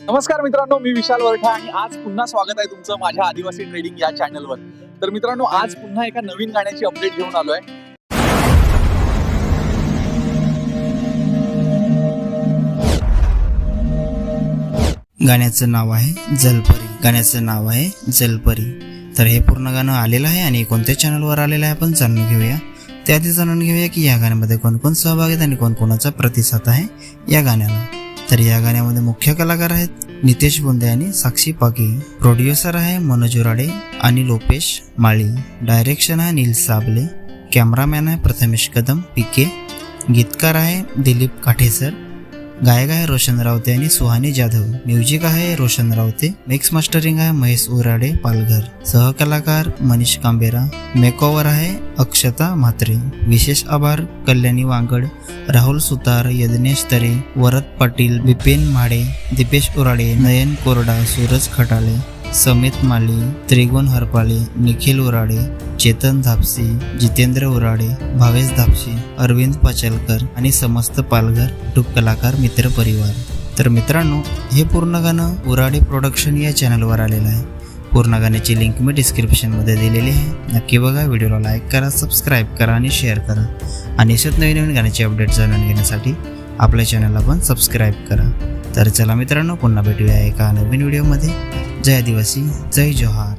नमस्कार मित्रांनो, मी विशाल वरठा आणि आज पुन्हा स्वागत आहे तुमचं माझ्या आदिवासी ट्रेडिंग या चॅनलवर. तर मित्रांनो, आज पुन्हा एका नवीन गाण्याची अपडेट घेऊन आलोय. गाण्याचं नाव आहे जलपरी. तर हे पूर्ण गाणं आलेलं आहे आणि कोणत्या चॅनलवर आलेलं आहे आपण जाणून घेऊया. त्याआधी जाणून घेऊया की या गाण्यामध्ये कोण कोण सहभागी आहेत आणि कोणाचा प्रतिसाद आहे या गाण्याला. तर या गाण्यामध्ये मुख्य कलाकार आहेत नितेश बोंदे आणि साक्षी पागी. प्रोड्युसर आहे मनोज उराडे आणि लोपेश माळी. डायरेक्शन आहे नील साबले. कॅमेरामॅन आहे प्रथमेश कदम पीके. गीतकार आहे दिलीप काठेसर. गायक आहे रोशन रावते आणि सुहानी जाधव. म्युझिक आहे रोशन रावते. मिक्स मास्टरिंग आहे महेश उराडे पालघर. सहकलाकार मनीष कांबेरा. मेकओव्हर आहे अक्षता म्हात्रे. विशेष आभार कल्याणी वांगड, राहुल सुतार, यज्ञेश तरे, वरद पाटील, बिपिन म्हाडे, दीपेश उराडे, नयन कोरडा, सूरज खटाले, समित माली, त्रिगुण हरपाळे, निखिल उराडे, चेतन धापसी, जितेंद्र उराडे, भावेश धापसी, अरविंद पाचलकर आणि समस्त पालघर युट्यूब कलाकार मित्र परिवार. तर मित्रांनो, हे पूर्ण गाणं उराडे प्रोडक्शन या चॅनलवर आलेलं आहे. पूर्ण गाण्याची लिंक मी डिस्क्रिप्शनमध्ये दिलेली आहे. नक्की बघा, व्हिडिओला लाईक करा, सबस्क्राईब करा आणि शेअर करा. आणि अशाच नवीन गाण्याचे अपडेट जाणून घेण्यासाठी आपल्या चॅनलला पण सबस्क्राईब करा. तर चला मित्रांनो, पुन्हा भेटूया एका नवीन व्हिडिओमध्ये. जय आदिवासी, जय जोहार.